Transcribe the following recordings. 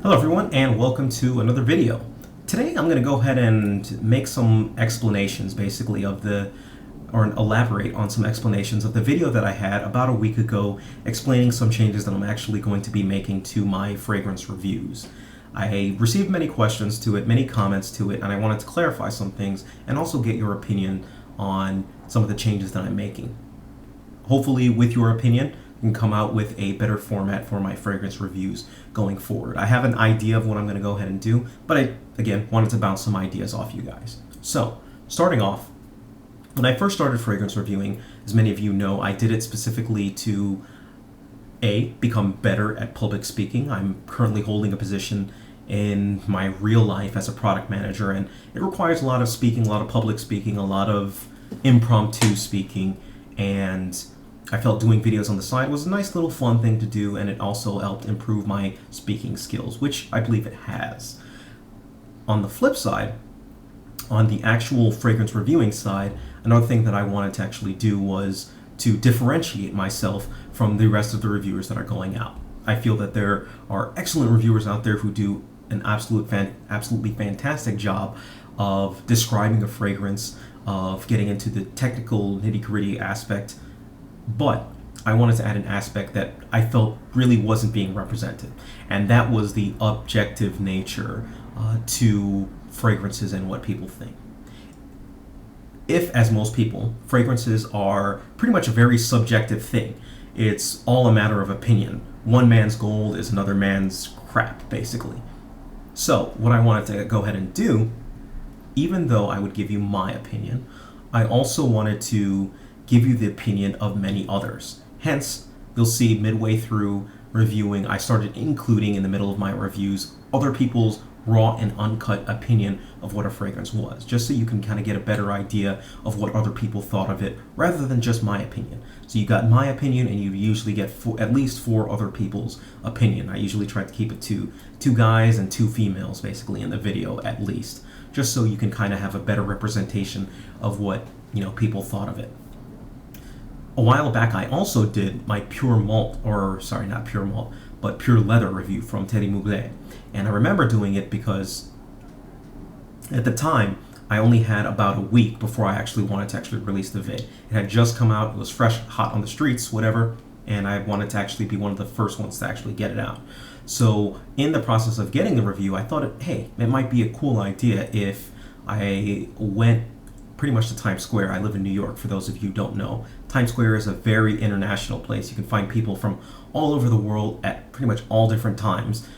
Hello everyone and welcome to another video. Today I'm going to go ahead and make some explanations basically or elaborate on some explanations of the video that I had about a week ago explaining some changes that I'm actually going to be making to my fragrance reviews. I received many questions to it, many comments to it, and I wanted to clarify some things and also get your opinion on some of the changes that I'm making. Hopefully with your opinion, can come out with a better format for my fragrance reviews going forward. I have an idea of what I'm going to go ahead and do, but I, again, wanted to bounce some ideas off you guys. So, starting off, when I first started fragrance reviewing, as many of you know, I did it specifically to become better at public speaking. I'm currently holding a position in my real life as a product manager, and it requires a lot of speaking, a lot of public speaking, a lot of impromptu speaking, and I felt doing videos on the side was a nice little fun thing to do, and it also helped improve my speaking skills, which I believe it has. On the flip side, on the actual fragrance reviewing side, another thing that I wanted to actually do was to differentiate myself from the rest of the reviewers that are going out. I feel that there are excellent reviewers out there who do an absolutely fantastic job of describing a fragrance, of getting into the technical nitty-gritty aspect, but I wanted to add an aspect that I felt really wasn't being represented, and that was the objective nature to fragrances and what people think. If, as most people, fragrances are pretty much a very subjective thing. It's all a matter of opinion. One man's gold is another man's crap, basically. So, what I wanted to go ahead and do, even though I would give you my opinion, I also wanted to give you the opinion of many others. Hence, you'll see midway through reviewing, I started including in the middle of my reviews other people's raw and uncut opinion of what a fragrance was, just so you can kind of get a better idea of what other people thought of it, rather than just my opinion. So you got my opinion, and you usually get at least 4 other people's opinion. I usually try to keep it to 2 guys and 2 females, basically, in the video at least, just so you can kind of have a better representation of what, people thought of it. A while back, I also did my pure malt, not pure malt, but pure leather review from Thierry Mugler. And I remember doing it because at the time, I only had about a week before I actually wanted to actually release the vid. It had just come out, it was fresh, hot on the streets, whatever, and I wanted to actually be one of the first ones to actually get it out. So in the process of getting the review, I thought, hey, it might be a cool idea if I went pretty much to Times Square. I live in New York, for those of you who don't know. Times Square is a very international place. You can find people from all over the world at pretty much all different times.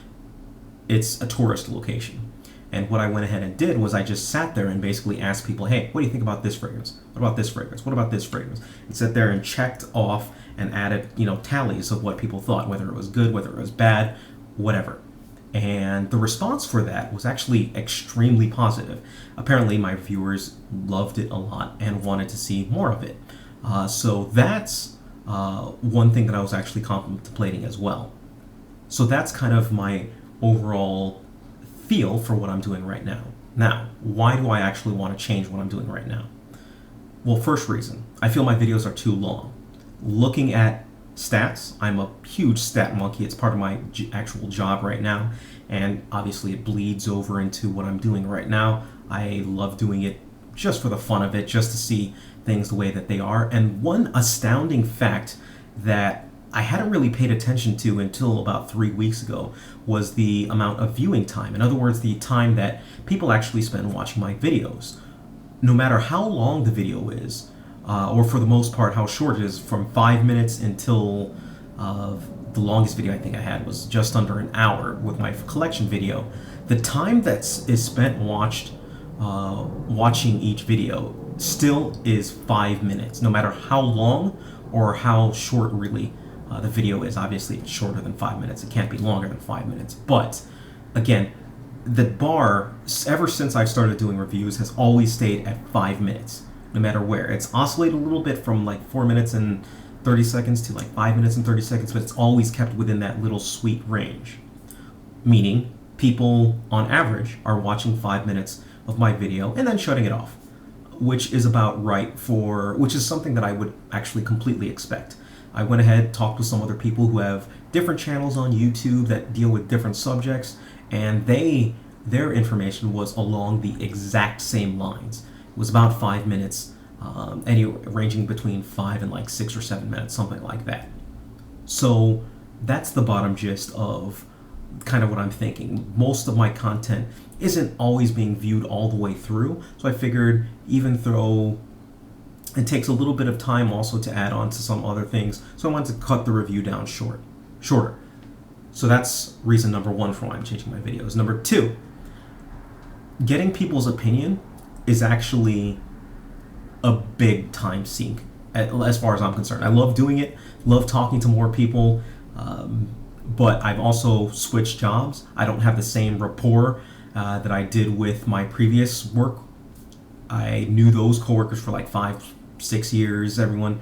It's a tourist location. And what I went ahead and did was I just sat there and basically asked people, hey, what do you think about this fragrance? What about this fragrance? What about this fragrance? And sat there and checked off and added, tallies of what people thought, whether it was good, whether it was bad, whatever. And the response for that was actually extremely positive. Apparently my viewers loved it a lot and wanted to see more of it. So that's one thing that I was actually contemplating as well. So that's kind of my overall feel for what I'm doing right now. Now, why do I actually want to change what I'm doing right now? Well, first reason, I feel my videos are too long. Looking at stats, I'm a huge stat monkey. It's part of my actual job right now, and obviously it bleeds over into what I'm doing right now. I love doing it just for the fun of it, just to see things the way that they are. And one astounding fact that I hadn't really paid attention to until about 3 weeks ago was the amount of viewing time. In other words, the time that people actually spend watching my videos. No matter how long the video is, or for the most part how short it is, from 5 minutes until the longest video I think I had was just under an hour with my collection video. The time that is spent watching each video still is 5 minutes, no matter how long or how short really the video is. Obviously it's shorter than 5 minutes, it can't be longer than 5 minutes, but again, the bar, ever since I've started doing reviews, has always stayed at 5 minutes, no matter where. It's oscillated a little bit from like 4 minutes and 30 seconds to like 5 minutes and 30 seconds, but it's always kept within that little sweet range. Meaning, people on average are watching 5 minutes of my video and then shutting it off, which is about right which is something that I would actually completely expect. I went ahead, talked with some other people who have different channels on YouTube that deal with different subjects, and their information was along the exact same lines. It was about 5 minutes, ranging between 5 and like 6 or 7 minutes, something like that. So that's the bottom gist of kind of what I'm thinking. Most of my content isn't always being viewed all the way through, so I figured even though it takes a little bit of time also to add on to some other things, so I wanted to cut the review down shorter. So that's reason number one for why I'm changing my videos. Number two, getting people's opinion is actually a big time sink as far as I'm concerned. I love doing it, love talking to more people, but I've also switched jobs. I don't have the same rapport that I did with my previous work. I knew those coworkers for like 5-6 years, everyone.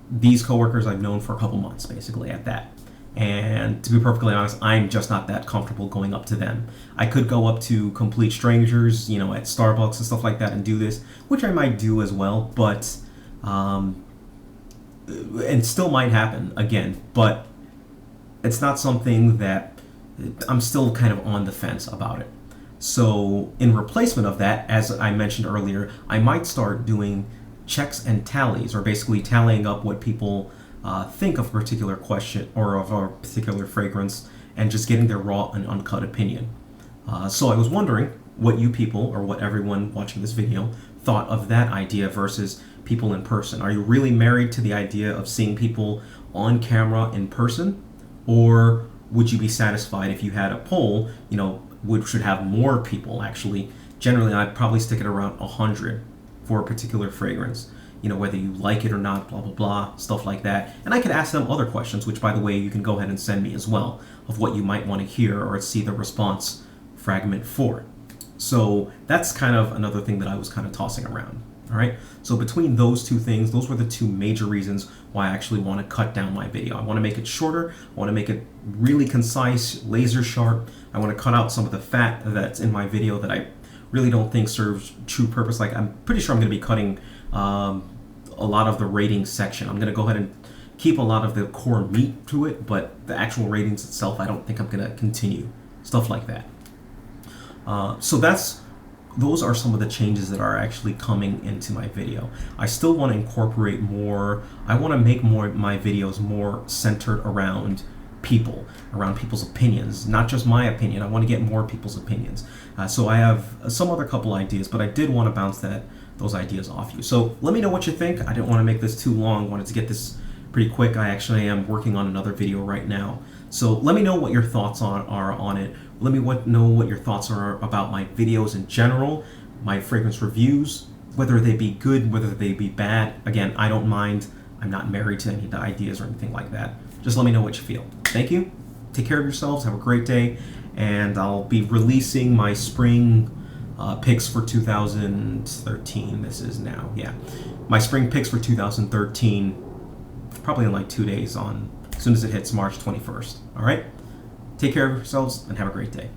These coworkers I've known for a couple months, basically, at that. And to be perfectly honest, I'm just not that comfortable going up to them. I could go up to complete strangers, at Starbucks and stuff like that and do this, which I might do as well, but, and still might happen again, but it's not something that I'm still kind of on the fence about it. So in replacement of that, as I mentioned earlier, I might start doing checks and tallies, or basically tallying up what people think of a particular question or of a particular fragrance, and just getting their raw and uncut opinion. So I was wondering what you people, or what everyone watching this video, thought of that idea versus people in person. Are you really married to the idea of seeing people on camera in person? Or would you be satisfied if you had a poll, which should have more people actually? Generally, I'd probably stick it around 100 for a particular fragrance. Whether you like it or not, blah, blah, blah, stuff like that. And I could ask them other questions, which, by the way, you can go ahead and send me as well, of what you might want to hear or see the response fragment for. So that's kind of another thing that I was kind of tossing around. All right. So between those two things, those were the two major reasons why I actually want to cut down my video. I want to make it shorter. I want to make it really concise, laser sharp. I want to cut out some of the fat that's in my video that I really don't think serves true purpose. Like, I'm pretty sure I'm going to be cutting a lot of the ratings section. I'm going to go ahead and keep a lot of the core meat to it, but the actual ratings itself, I don't think I'm going to continue. Stuff like that. So those are some of the changes that are actually coming into my video. I still want to incorporate more. I want to make my videos more centered around people, around people's opinions, not just my opinion. I want to get more people's opinions. So I have some other couple ideas, but I did want to bounce those ideas off you. So let me know what you think. I didn't want to make this too long. I wanted to get this pretty quick. I actually am working on another video right now. So let me know what your thoughts are on it. Let me know what your thoughts are about my videos in general, my fragrance reviews, whether they be good, whether they be bad. Again, I don't mind. I'm not married to any of the ideas or anything like that. Just let me know what you feel. Thank you. Take care of yourselves. Have a great day. And I'll be releasing my spring picks for 2013. This is now, yeah. My spring picks for 2013, probably in like 2 days, as soon as it hits March 21st. All right? Take care of yourselves and have a great day.